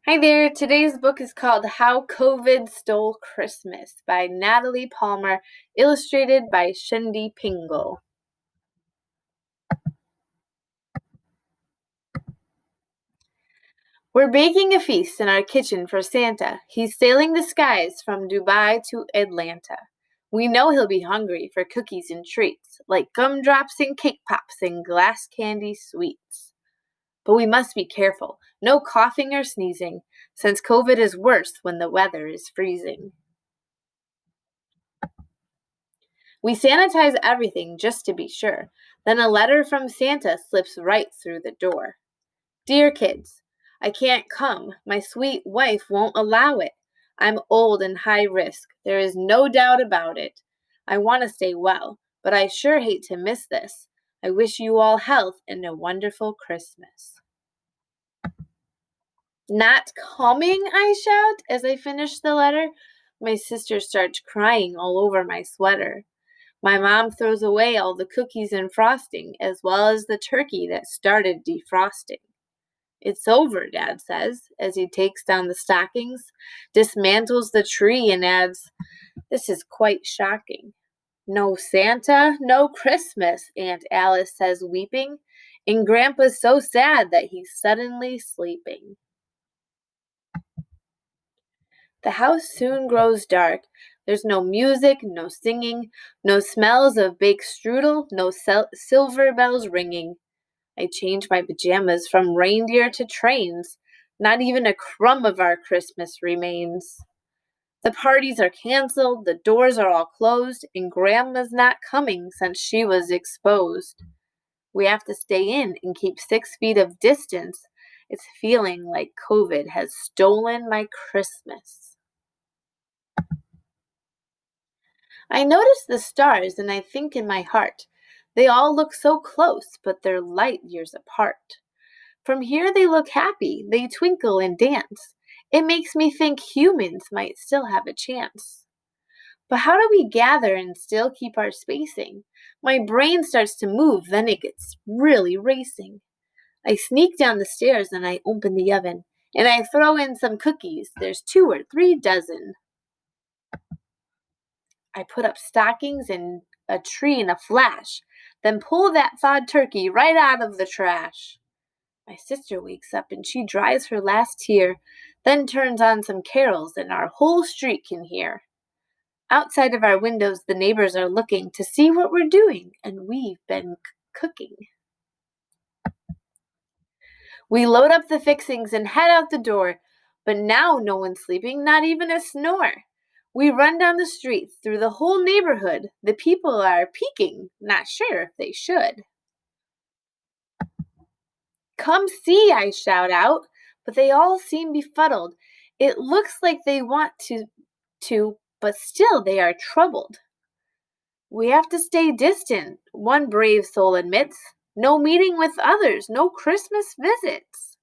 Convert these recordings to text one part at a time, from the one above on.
Hi there. Today's book is called How COVID Stole Christmas by Natalie Palmer, illustrated by Shindy Pingle. We're baking a feast in our kitchen for Santa. He's sailing the skies from Dubai to Atlanta. We know he'll be hungry for cookies and treats, like gumdrops and cake pops and glass candy sweets. But we must be careful. No coughing or sneezing, since COVID is worse when the weather is freezing. We sanitize everything just to be sure. Then a letter from Santa slips right through the door. Dear kids, I can't come. My sweet wife won't allow it. I'm old and high risk. There is no doubt about it. I want to stay well, but I sure hate to miss this. I wish you all health and a wonderful Christmas. Not coming, I shout as I finish the letter. My sister starts crying all over my sweater. My mom throws away all the cookies and frosting, as well as the turkey that started defrosting. It's over, Dad says, as he takes down the stockings, dismantles the tree, and adds, This is quite shocking. No Santa, no Christmas, Aunt Alice says, weeping, and Grandpa's so sad that he's suddenly sleeping. The house soon grows dark. There's no music, no singing, no smells of baked strudel, no silver bells ringing. I change my pajamas from reindeer to trains. Not even a crumb of our Christmas remains. The parties are canceled, the doors are all closed, and Grandma's not coming since she was exposed. We have to stay in and keep 6 feet of distance. It's feeling like COVID has stolen my Christmas. I notice the stars and I think in my heart, they all look so close, but they're light years apart. From here they look happy, they twinkle and dance. It makes me think humans might still have a chance. But how do we gather and still keep our spacing? My brain starts to move, then it gets really racing. I sneak down the stairs and I open the oven, and I throw in some cookies. There's 2 or 3 dozen. I put up stockings and a tree in a flash, then pull that thawed turkey right out of the trash. My sister wakes up and she dries her last tear, then turns on some carols and our whole street can hear. Outside of our windows, the neighbors are looking to see what we're doing, and we've been cooking. We load up the fixings and head out the door, but now no one's sleeping, not even a snore. We run down the street through the whole neighborhood. The people are peeking, not sure if they should. Come see, I shout out, but they all seem befuddled. It looks like they want to, but still they are troubled. We have to stay distant, one brave soul admits. No meeting with others, no Christmas visits.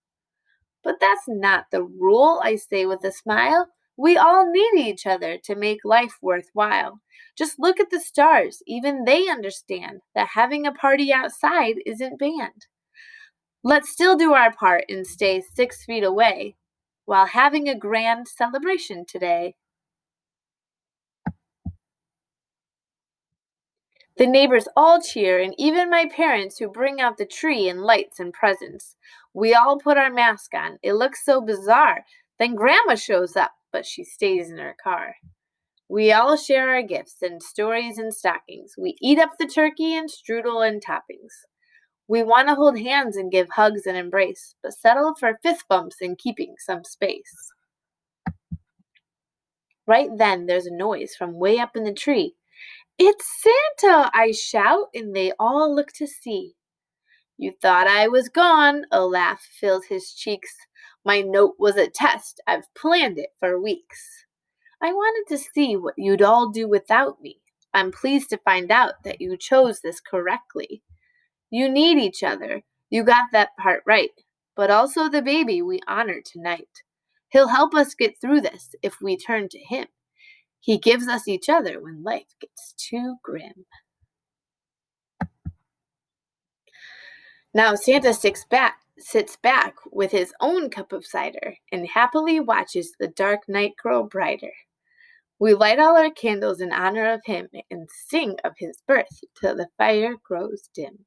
But that's not the rule, I say with a smile. We all need each other to make life worthwhile. Just look at the stars. Even they understand that having a party outside isn't banned. Let's still do our part and stay 6 feet away while having a grand celebration today. The neighbors all cheer, and even my parents who bring out the tree and lights and presents. We all put our mask on. It looks so bizarre. Then Grandma shows up, but she stays in her car. We all share our gifts and stories and stockings. We eat up the turkey and strudel and toppings. We want to hold hands and give hugs and embrace, but settle for fist bumps and keeping some space. Right then, there's a noise from way up in the tree. It's Santa, I shout, and they all look to see. You thought I was gone, a laugh filled his cheeks. My note was a test, I've planned it for weeks. I wanted to see what you'd all do without me. I'm pleased to find out that you chose this correctly. You need each other, you got that part right, but also the baby we honor tonight. He'll help us get through this if we turn to him. He gives us each other when life gets too grim. Now Santa sticks back sits back with his own cup of cider and happily watches the dark night grow brighter. We light all our candles in honor of him and sing of his birth till the fire grows dim.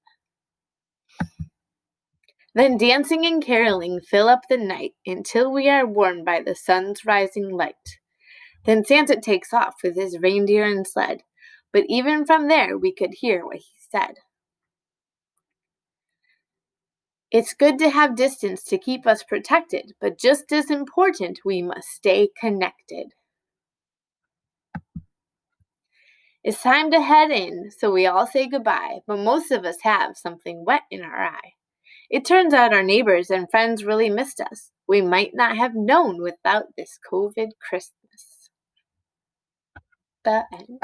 Then dancing and caroling fill up the night until we are warmed by the sun's rising light. Then Santa takes off with his reindeer and sled, but even from there we could hear what he said. It's good to have distance to keep us protected, but just as important, we must stay connected. It's time to head in, so we all say goodbye, but most of us have something wet in our eye. It turns out our neighbors and friends really missed us. We might not have known without this COVID Christmas. The end.